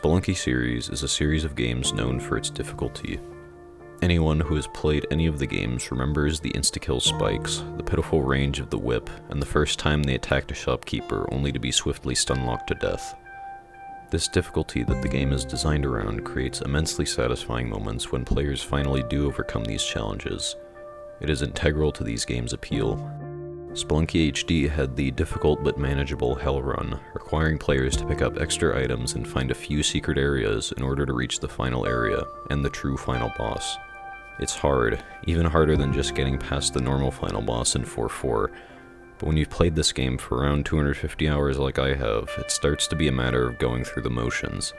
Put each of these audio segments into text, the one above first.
Spelunky series is a series of games known for its difficulty. Anyone who has played any of the games remembers the insta-kill spikes, the pitiful range of the whip, and the first time they attacked a shopkeeper only to be swiftly stunlocked to death. This difficulty that the game is designed around creates immensely satisfying moments when players finally do overcome these challenges. It is integral to these games' appeal. Spelunky HD had the difficult but manageable Hell Run, requiring players to pick up extra items and find a few secret areas in order to reach the final area, and the true final boss. It's hard, even harder than just getting past the normal final boss in 4-4, but when you've played this game for around 250 hours like I have, it starts to be a matter of going through the motions.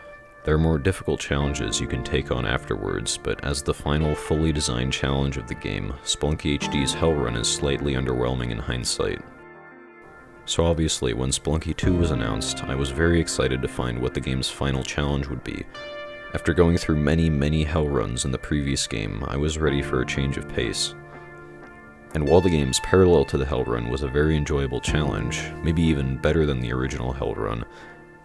There are more difficult challenges you can take on afterwards, but as the final, fully designed challenge of the game, Spelunky HD's Hell Run is slightly underwhelming in hindsight. So obviously, when Spelunky 2 was announced, I was very excited to find what the game's final challenge would be. After going through many Hell Runs in the previous game, I was ready for a change of pace. And while the game's parallel to the Hell Run was a very enjoyable challenge, maybe even better than the original Hell Run,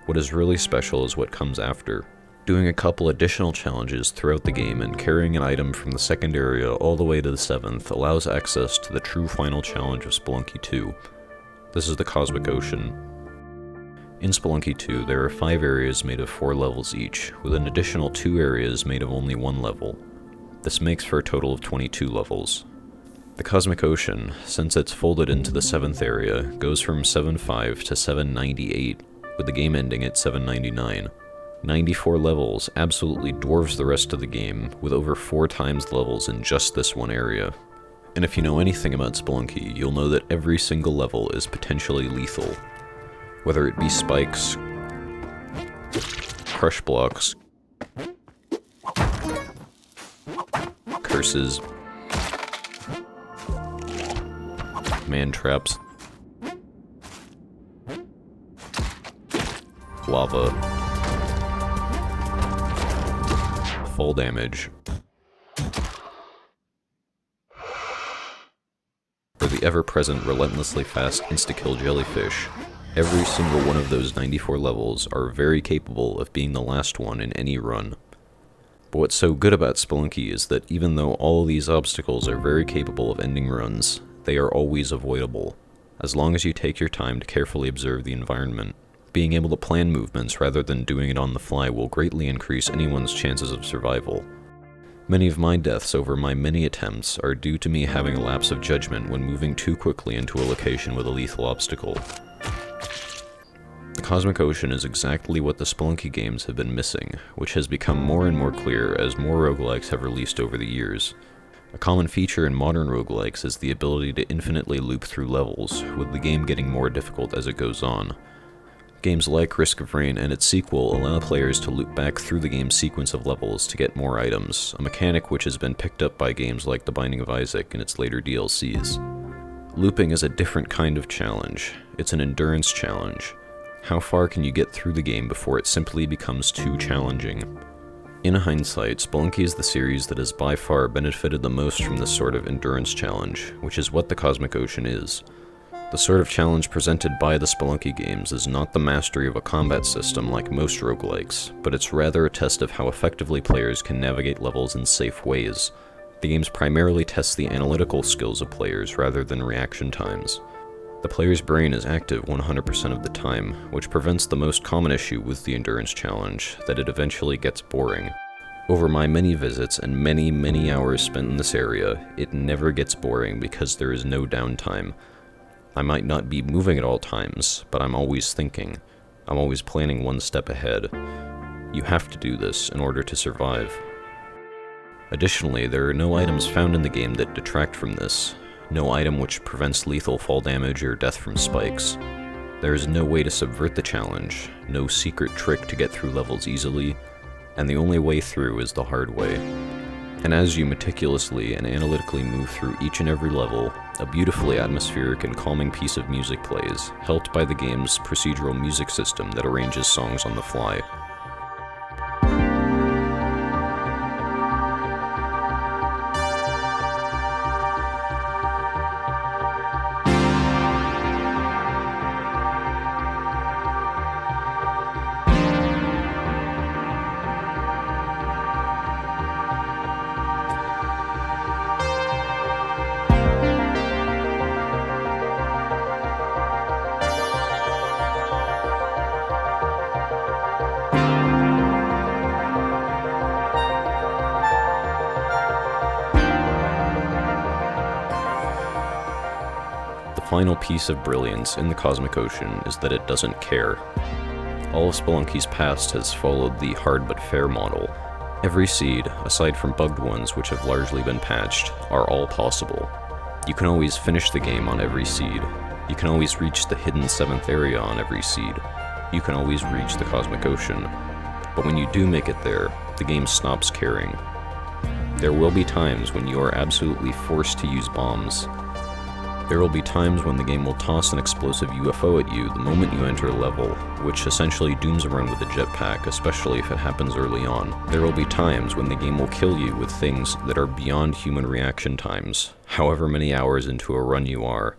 what is really special is what comes after. Doing a couple additional challenges throughout the game and carrying an item from the second area all the way to the 7th allows access to the true final challenge of Spelunky 2. This is the Cosmic Ocean. In Spelunky 2, there are 5 areas made of 4 levels each, with an additional 2 areas made of only 1 level. This makes for a total of 22 levels. The Cosmic Ocean, since it's folded into the 7th area, goes from 7.5 to 798, with the game ending at 799. 94 levels absolutely dwarfs the rest of the game, with over 4 times the levels in just this one area. And if you know anything about Spelunky, you'll know that every single level is potentially lethal. Whether it be spikes, crush blocks, curses, man traps, lava, fall damage, or the ever-present relentlessly fast insta-kill jellyfish. Every single one of those 94 levels are very capable of being the last one in any run. But what's so good about Spelunky is that even though all these obstacles are very capable of ending runs, they are always avoidable, as long as you take your time to carefully observe the environment. Being able to plan movements rather than doing it on the fly will greatly increase anyone's chances of survival. Many of my deaths over my many attempts are due to me having a lapse of judgment when moving too quickly into a location with a lethal obstacle. The Cosmic Ocean is exactly what the Spelunky games have been missing, which has become more and more clear as more roguelikes have released over the years. A common feature in modern roguelikes is the ability to infinitely loop through levels, with the game getting more difficult as it goes on. Games like Risk of Rain and its sequel allow players to loop back through the game's sequence of levels to get more items, a mechanic which has been picked up by games like The Binding of Isaac and its later DLCs. Looping is a different kind of challenge. It's an endurance challenge. How far can you get through the game before it simply becomes too challenging? In hindsight, Spelunky is the series that has by far benefited the most from this sort of endurance challenge, which is what the Cosmic Ocean is. The sort of challenge presented by the Spelunky games is not the mastery of a combat system like most roguelikes, but it's rather a test of how effectively players can navigate levels in safe ways. The games primarily test the analytical skills of players rather than reaction times. The player's brain is active 100% of the time, which prevents the most common issue with the endurance challenge, that it eventually gets boring. Over my many visits and many hours spent in this area, it never gets boring because there is no downtime. I might not be moving at all times, but I'm always thinking. I'm always planning one step ahead. You have to do this in order to survive. Additionally, there are no items found in the game that detract from this. No item which prevents lethal fall damage or death from spikes. There is no way to subvert the challenge, no secret trick to get through levels easily, and the only way through is the hard way. And as you meticulously and analytically move through each and every level, a beautifully atmospheric and calming piece of music plays, helped by the game's procedural music system that arranges songs on the fly. final piece of brilliance in the cosmic ocean is that it doesn't care. All of Spelunky's past has followed the hard but fair model. Every seed, aside from bugged ones which have largely been patched, are all possible. You can always finish the game on every seed. You can always reach the hidden 7th area on every seed. You can always reach the cosmic ocean. But when you do make it there, the game stops caring. There will be times when you are absolutely forced to use bombs. There will be times when the game will toss an explosive UFO at you the moment you enter a level, which essentially dooms a run with a jetpack, especially if it happens early on. There will be times when the game will kill you with things that are beyond human reaction times, however many hours into a run you are.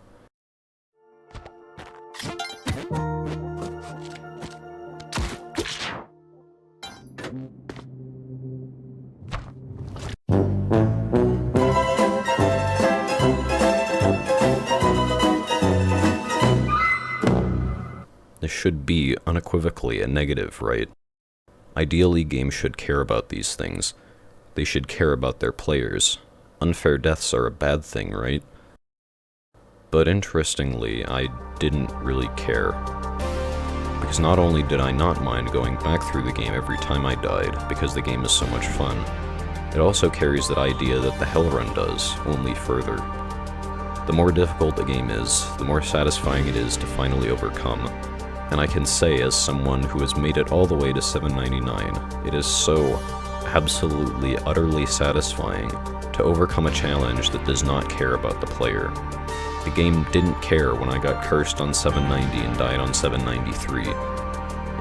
This should be unequivocally a negative, right? Ideally, games should care about these things. They should care about their players. Unfair deaths are a bad thing, right? But interestingly, I didn't really care. Because not only did I not mind going back through the game every time I died, because the game is so much fun, it also carries that idea that the hell run does, only further. The more difficult the game is, the more satisfying it is to finally overcome. And I can say, as someone who has made it all the way to 799, it is so absolutely, utterly satisfying to overcome a challenge that does not care about the player. The game didn't care when I got cursed on 790 and died on 793.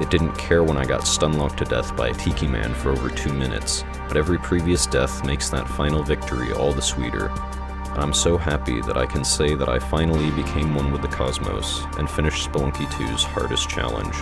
It didn't care when I got stun-locked to death by a Tiki Man for over 2 minutes, but every previous death makes that final victory all the sweeter. I'm so happy that I can say that I finally became one with the cosmos and finished Spelunky 2's hardest challenge.